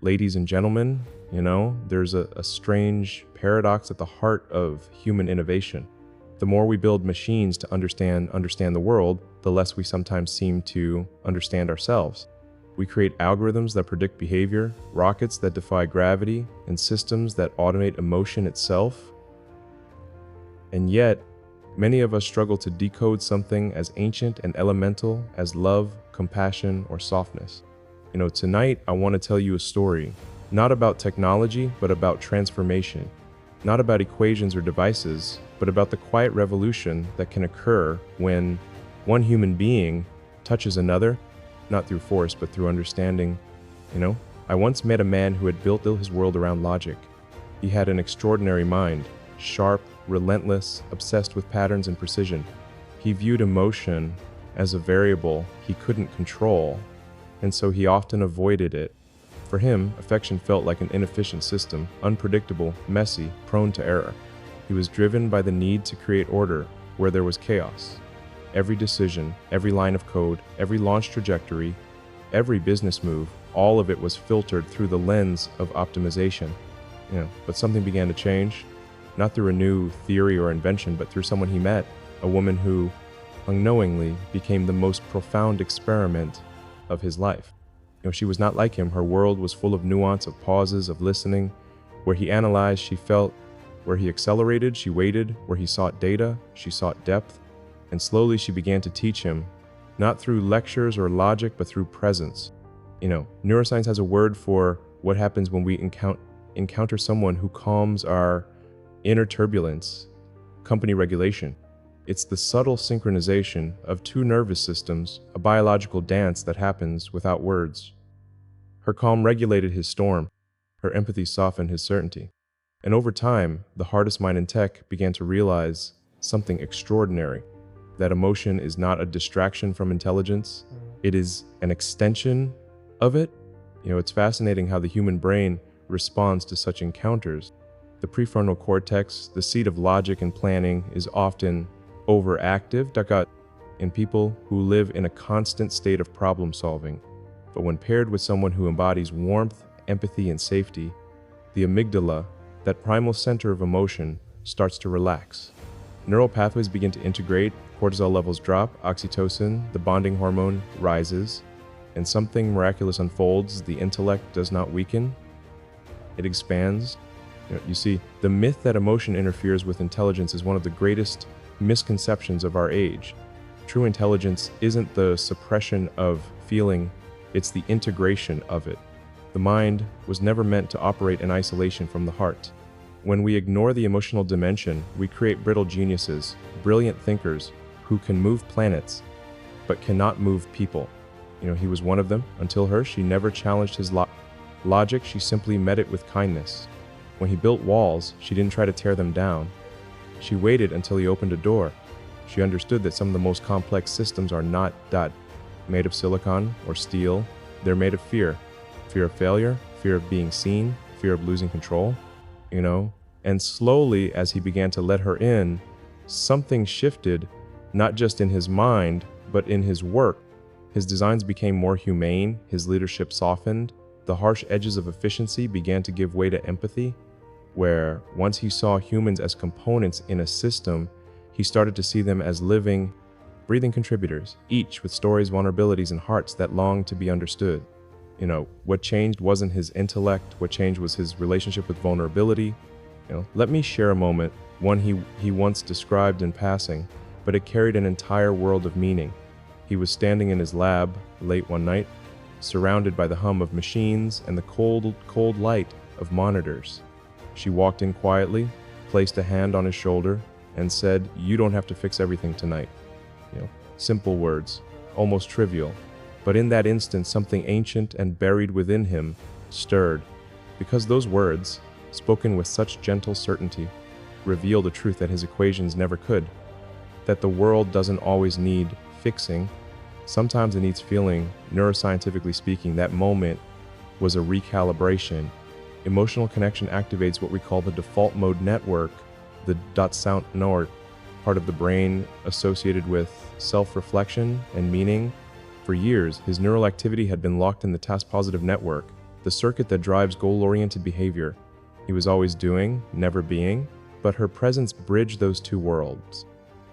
Ladies and gentlemen, there's a strange paradox at the heart of human innovation. The more we build machines to understand the world, the less we sometimes seem to understand ourselves. We create algorithms that predict behavior, rockets that defy gravity, and systems that automate emotion itself. And yet, many of us struggle to decode something as ancient and elemental as love, compassion, or softness. Tonight I want to tell you a story, not about technology, but about transformation. Not about equations or devices, but about the quiet revolution that can occur when one human being touches another, not through force, but through understanding. I once met a man who had built his world around logic. He had an extraordinary mind, sharp, relentless, obsessed with patterns and precision. He viewed emotion as a variable he couldn't control, and so he often avoided it. For him, affection felt like an inefficient system, unpredictable, messy, prone to error. He was driven by the need to create order where there was chaos. Every decision, every line of code, every launch trajectory, every business move, all of it was filtered through the lens of optimization. But something began to change, not through a new theory or invention, but through someone he met, a woman who, unknowingly, became the most profound experiment of his life. She was not like him. Her world was full of nuance, of pauses, of listening. Where he analyzed, she felt. Where he accelerated, she waited. Where he sought data, she sought depth. And slowly she began to teach him, not through lectures or logic, but through presence. Neuroscience has a word for what happens when we encounter someone who calms our inner turbulence, company regulation. It's the subtle synchronization of two nervous systems, a biological dance that happens without words. Her calm regulated his storm. Her empathy softened his certainty. And over time, the hardest mind in tech began to realize something extraordinary, that emotion is not a distraction from intelligence. It is an extension of it. It's fascinating how the human brain responds to such encounters. The prefrontal cortex, the seat of logic and planning, is often overactive in people who live in a constant state of problem solving. But when paired with someone who embodies warmth, empathy, and safety, the amygdala, that primal center of emotion, starts to relax. Neural pathways begin to integrate, cortisol levels drop, oxytocin, the bonding hormone, rises, and something miraculous unfolds. The intellect does not weaken, it expands. You see, the myth that emotion interferes with intelligence is one of the greatest misconceptions of our age. True intelligence isn't the suppression of feeling, it's the integration of it. The mind was never meant to operate in isolation from the heart. When we ignore the emotional dimension, we create brittle geniuses, brilliant thinkers who can move planets, but cannot move people. He was one of them. Until her, she never challenged his logic, she simply met it with kindness. When he built walls, she didn't try to tear them down. She waited until he opened a door. She understood that some of the most complex systems are not made of silicon or steel. They're made of fear. Fear of failure, fear of being seen, fear of losing control, And slowly, as he began to let her in, something shifted, not just in his mind, but in his work. His designs became more humane, his leadership softened, the harsh edges of efficiency began to give way to empathy, where once he saw humans as components in a system, he started to see them as living, breathing contributors, each with stories, vulnerabilities, and hearts that longed to be understood. What changed wasn't his intellect, what changed was his relationship with vulnerability. Let me share a moment, one he once described in passing, but it carried an entire world of meaning. He was standing in his lab late one night, surrounded by the hum of machines and the cold light of monitors. She walked in quietly, placed a hand on his shoulder, and said, "You don't have to fix everything tonight." Simple words, almost trivial. But in that instant, something ancient and buried within him stirred, because those words, spoken with such gentle certainty, revealed a truth that his equations never could, that the world doesn't always need fixing. Sometimes it needs feeling. Neuroscientifically speaking, that moment was a recalibration. Emotional connection activates what we call the default mode network, the dot-sound node, part of the brain associated with self-reflection and meaning. For years, his neural activity had been locked in the task-positive network, the circuit that drives goal-oriented behavior. He was always doing, never being, but her presence bridged those two worlds.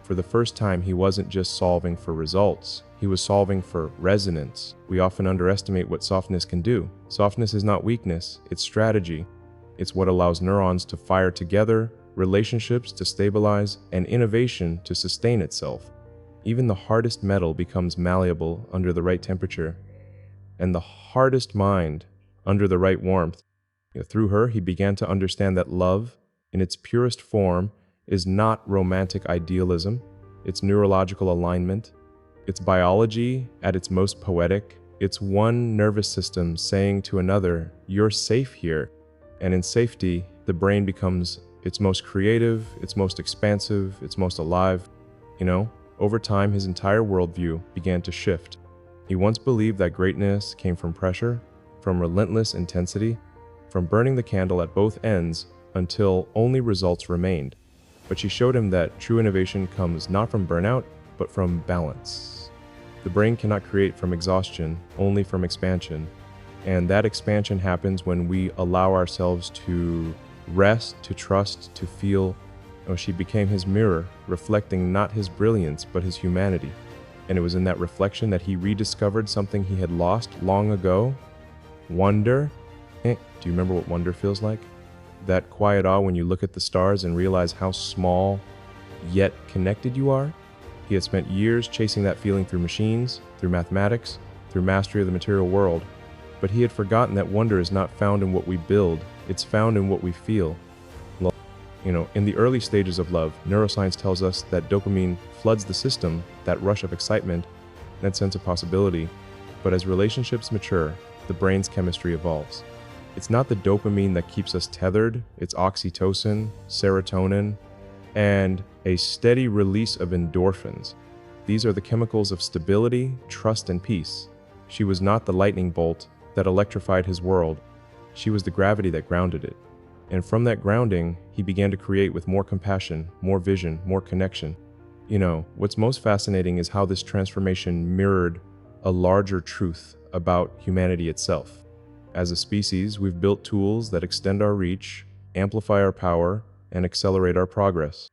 For the first time, he wasn't just solving for results, he was solving for resonance. We often underestimate what softness can do. Softness is not weakness, it's strategy. It's what allows neurons to fire together, relationships to stabilize, and innovation to sustain itself. Even the hardest metal becomes malleable under the right temperature, and the hardest mind under the right warmth. Through her, he began to understand that love, in its purest form, is not romantic idealism, it's neurological alignment, it's biology at its most poetic, it's one nervous system saying to another, "You're safe here." And in safety, the brain becomes its most creative, its most expansive, its most alive. Over time, his entire worldview began to shift. He once believed that greatness came from pressure, from relentless intensity, from burning the candle at both ends until only results remained. But she showed him that true innovation comes not from burnout, but from balance. The brain cannot create from exhaustion, only from expansion. And that expansion happens when we allow ourselves to rest, to trust, to feel. She became his mirror, reflecting not his brilliance, but his humanity. And it was in that reflection that he rediscovered something he had lost long ago. Wonder. Do you remember what wonder feels like? That quiet awe when you look at the stars and realize how small, yet connected you are. He had spent years chasing that feeling through machines, through mathematics, through mastery of the material world. But he had forgotten that wonder is not found in what we build, it's found in what we feel. In the early stages of love, neuroscience tells us that dopamine floods the system, that rush of excitement, that sense of possibility. But as relationships mature, the brain's chemistry evolves. It's not the dopamine that keeps us tethered, it's oxytocin, serotonin, and a steady release of endorphins. These are the chemicals of stability, trust, and peace. She was not the lightning bolt that electrified his world. She was the gravity that grounded it. And from that grounding, he began to create with more compassion, more vision, more connection. What's most fascinating is how this transformation mirrored a larger truth about humanity itself. As a species, we've built tools that extend our reach, amplify our power, and accelerate our progress.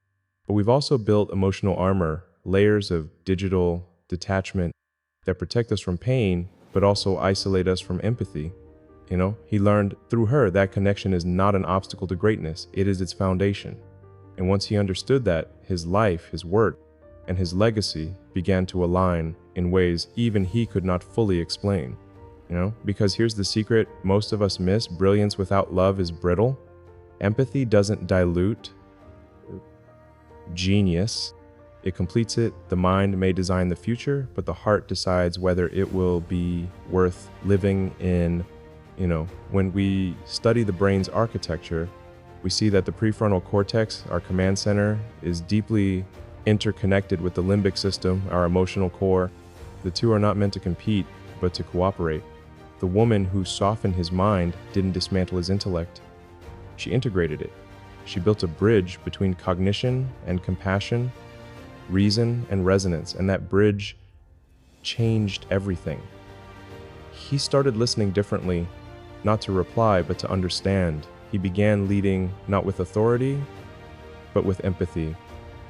But we've also built emotional armor, layers of digital detachment that protect us from pain, but also isolate us from empathy. He learned through her that connection is not an obstacle to greatness, it is its foundation. And once he understood that, his life, his work, and his legacy began to align in ways even he could not fully explain. Because here's the secret most of us miss: brilliance without love is brittle. Empathy doesn't dilute genius, it completes it. The mind may design the future, but the heart decides whether it will be worth living in. When we study the brain's architecture, we see that the prefrontal cortex, our command center, is deeply interconnected with the limbic system, our emotional core. The two are not meant to compete, but to cooperate. The woman who softened his mind didn't dismantle his intellect. She integrated it. She built a bridge between cognition and compassion, reason and resonance, and that bridge changed everything. He started listening differently, not to reply, but to understand. He began leading not with authority, but with empathy.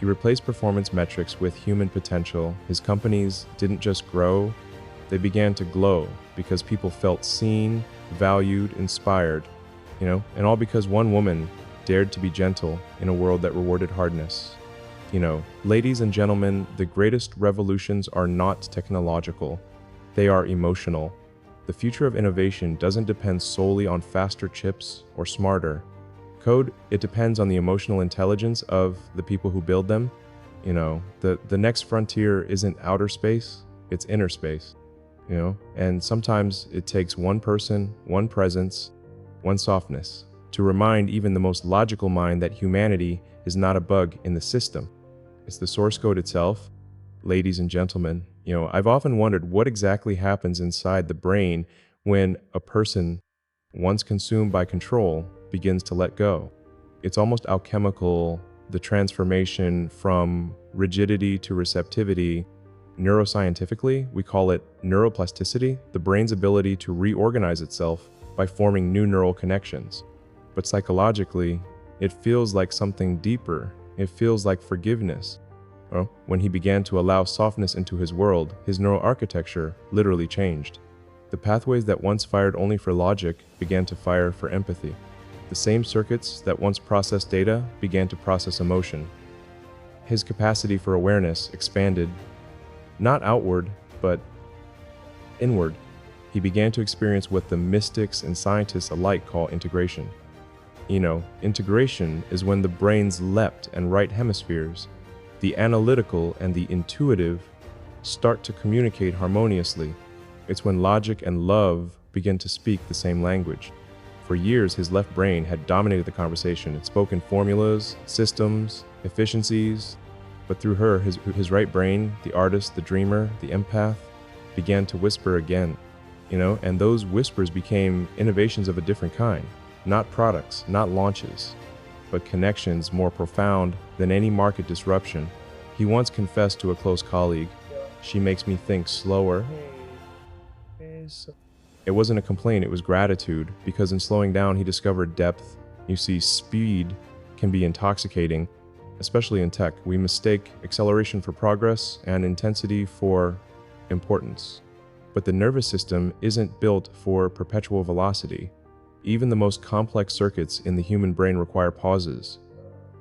He replaced performance metrics with human potential. His companies didn't just grow, they began to glow because people felt seen, valued, inspired, and all because one woman dared to be gentle in a world that rewarded hardness. Ladies and gentlemen, the greatest revolutions are not technological, they are emotional. The future of innovation doesn't depend solely on faster chips or smarter code, it depends on the emotional intelligence of the people who build them. The next frontier isn't outer space, it's inner space. And sometimes it takes one person, one presence, one softness to remind even the most logical mind that humanity is not a bug in the system. It's the source code itself. Ladies and gentlemen, I've often wondered what exactly happens inside the brain when a person, once consumed by control, begins to let go. It's almost alchemical, the transformation from rigidity to receptivity. Neuroscientifically, we call it neuroplasticity, the brain's ability to reorganize itself by forming new neural connections. But psychologically, it feels like something deeper. It feels like forgiveness. Well, when he began to allow softness into his world, his neural architecture literally changed. The pathways that once fired only for logic began to fire for empathy. The same circuits that once processed data began to process emotion. His capacity for awareness expanded, not outward, but inward. He began to experience what the mystics and scientists alike call integration. Integration is when the brain's left and right hemispheres, the analytical and the intuitive, start to communicate harmoniously. It's when logic and love begin to speak the same language. For years, his left brain had dominated the conversation. It spoke in formulas, systems, efficiencies, but through her, his right brain, the artist, the dreamer, the empath, began to whisper again, and those whispers became innovations of a different kind. Not products, not launches, but connections more profound than any market disruption. He once confessed to a close colleague, "She makes me think slower." It wasn't a complaint, it was gratitude, because in slowing down, he discovered depth. You see, speed can be intoxicating, especially in tech. We mistake acceleration for progress and intensity for importance. But the nervous system isn't built for perpetual velocity. Even the most complex circuits in the human brain require pauses,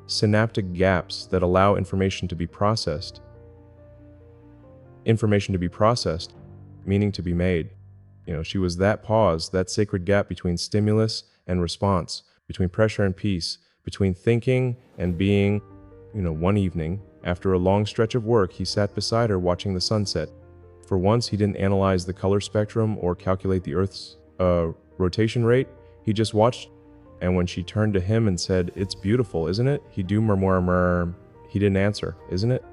synaptic gaps that allow information to be processed. Information to be processed, meaning to be made. She was that pause, that sacred gap between stimulus and response, between pressure and peace, between thinking and being. One evening, after a long stretch of work, he sat beside her watching the sunset. For once, he didn't analyze the color spectrum or calculate the Earth's rotation rate. He just watched, and when she turned to him and said, "It's beautiful, isn't it?" He didn't answer, isn't it?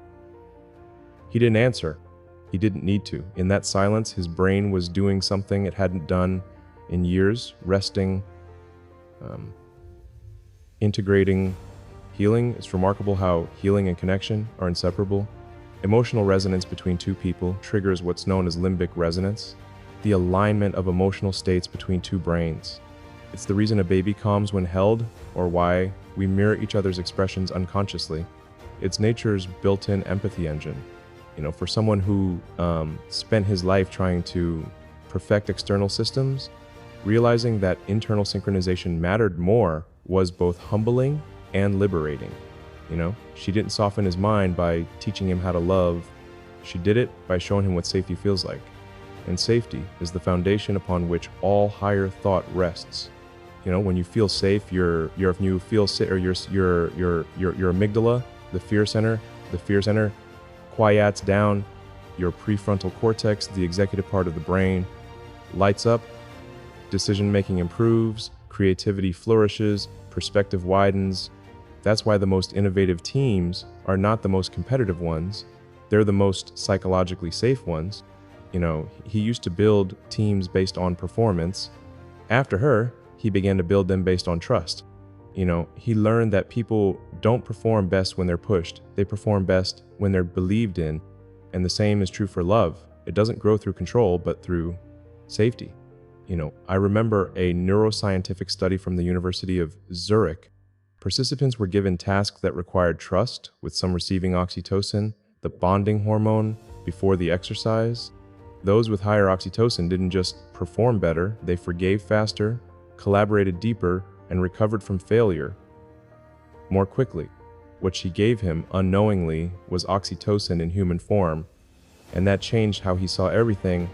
He didn't answer. He didn't need to. In that silence, his brain was doing something it hadn't done in years, resting, integrating, healing. It's remarkable how healing and connection are inseparable. Emotional resonance between two people triggers what's known as limbic resonance, the alignment of emotional states between two brains. It's the reason a baby calms when held, or why we mirror each other's expressions unconsciously. It's nature's built-in empathy engine. For someone who spent his life trying to perfect external systems, realizing that internal synchronization mattered more was both humbling and liberating. She didn't soften his mind by teaching him how to love. She did it by showing him what safety feels like. And safety is the foundation upon which all higher thought rests. When you feel safe, your amygdala, the fear center quiets down, your prefrontal cortex, the executive part of the brain, lights up, decision-making improves, creativity flourishes, perspective widens. That's why the most innovative teams are not the most competitive ones. They're the most psychologically safe ones. He used to build teams based on performance. After her, he began to build them based on trust. He learned that people don't perform best when they're pushed. They perform best when they're believed in. And the same is true for love. It doesn't grow through control, but through safety. I remember a neuroscientific study from the University of Zurich. Participants were given tasks that required trust, with some receiving oxytocin, the bonding hormone, before the exercise. Those with higher oxytocin didn't just perform better, they forgave faster, collaborated deeper, and recovered from failure more quickly. What she gave him unknowingly was oxytocin in human form, and that changed how he saw everything,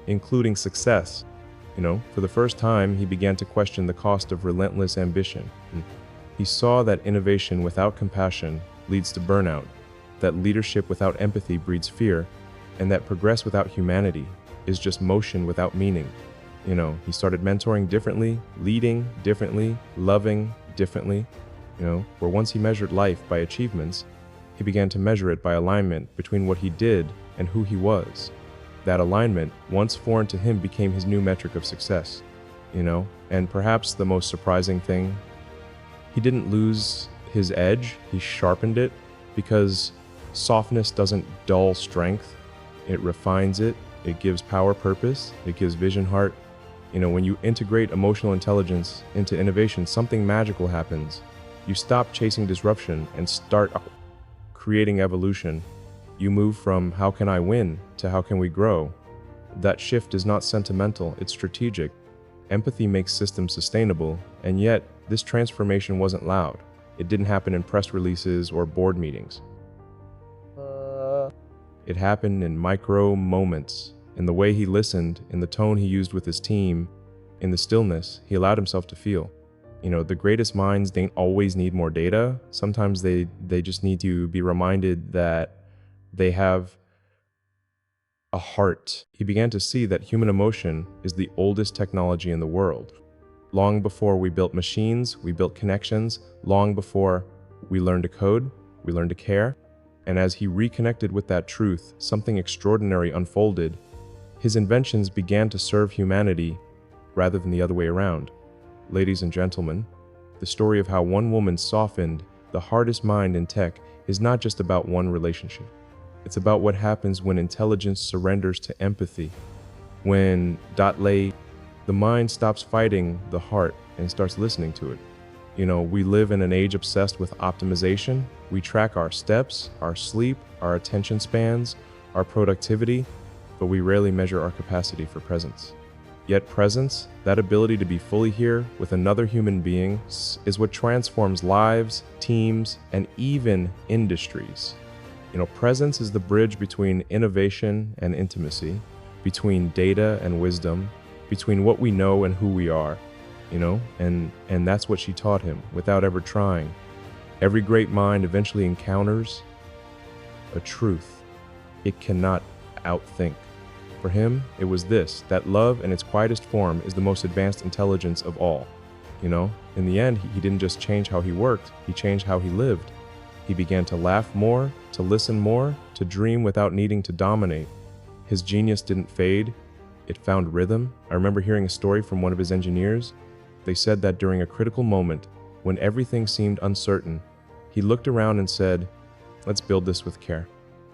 including success. For the first time, he began to question the cost of relentless ambition. He saw that innovation without compassion leads to burnout, that leadership without empathy breeds fear, and that progress without humanity is just motion without meaning. He started mentoring differently, leading differently, loving differently. Where once he measured life by achievements, he began to measure it by alignment between what he did and who he was. That alignment, once foreign to him, became his new metric of success. And perhaps the most surprising thing, he didn't lose his edge, he sharpened it, because softness doesn't dull strength, it refines it, it gives power purpose, it gives vision heart. When you integrate emotional intelligence into innovation, something magical happens. You stop chasing disruption and start creating evolution. You move from how can I win to how can we grow. That shift is not sentimental, it's strategic. Empathy makes systems sustainable, and yet this transformation wasn't loud. It didn't happen in press releases or board meetings. It happened in micro moments, in the way he listened, in the tone he used with his team, in the stillness he allowed himself to feel. The greatest minds don't always need more data. Sometimes they just need to be reminded that they have a heart. He began to see that human emotion is the oldest technology in the world. Long before we built machines, we built connections. Long before we learned to code, we learned to care. And as he reconnected with that truth, something extraordinary unfolded. His inventions began to serve humanity rather than the other way around. Ladies and gentlemen, the story of how one woman softened the hardest mind in tech is not just about one relationship. It's about what happens when intelligence surrenders to empathy. When the mind stops fighting the heart and starts listening to it. We live in an age obsessed with optimization. We track our steps, our sleep, our attention spans, our productivity, but we rarely measure our capacity for presence. Yet presence, that ability to be fully here with another human being, is what transforms lives, teams, and even industries. Presence is the bridge between innovation and intimacy, between data and wisdom, between what we know and who we are, and that's what she taught him without ever trying. Every great mind eventually encounters a truth it cannot outthink. For him, it was this, that love in its quietest form is the most advanced intelligence of all. In the end, he didn't just change how he worked, he changed how he lived. He began to laugh more, to listen more, to dream without needing to dominate. His genius didn't fade, it found rhythm. I remember hearing a story from one of his engineers. They said that during a critical moment, when everything seemed uncertain, he looked around and said, "Let's build this with care."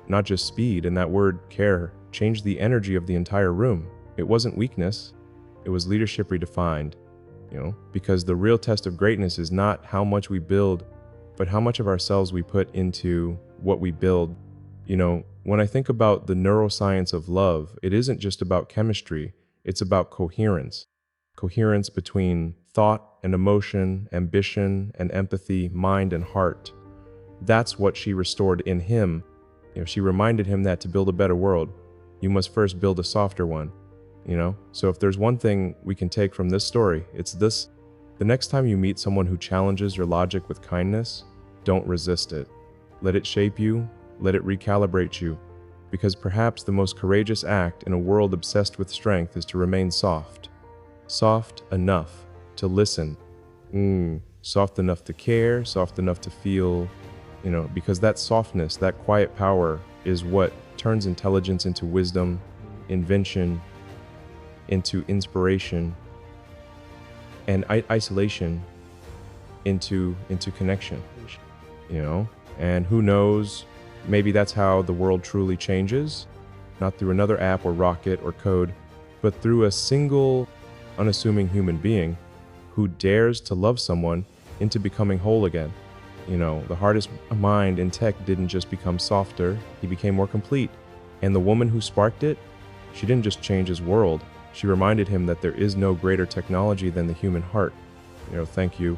Not just speed, and that word care changed the energy of the entire room. It wasn't weakness, it was leadership redefined. Because the real test of greatness is not how much we build, but how much of ourselves we put into what we build. When I think about the neuroscience of love, it isn't just about chemistry, it's about coherence. Coherence between thought and emotion, ambition and empathy, mind and heart. That's what she restored in him. She reminded him that to build a better world, you must first build a softer one. So if there's one thing we can take from this story, it's this. The next time you meet someone who challenges your logic with kindness, don't resist it. Let it shape you, let it recalibrate you, because perhaps the most courageous act in a world obsessed with strength is to remain soft. Soft enough to listen. Soft enough to care, soft enough to feel, because that softness, that quiet power is what turns intelligence into wisdom, invention into inspiration, and isolation into connection. And who knows, maybe that's how the world truly changes, not through another app or rocket or code, but through a single unassuming human being who dares to love someone into becoming whole again. The hardest mind in tech didn't just become softer, he became more complete. And the woman who sparked it, she didn't just change his world, she reminded him that there is no greater technology than the human heart. Thank you.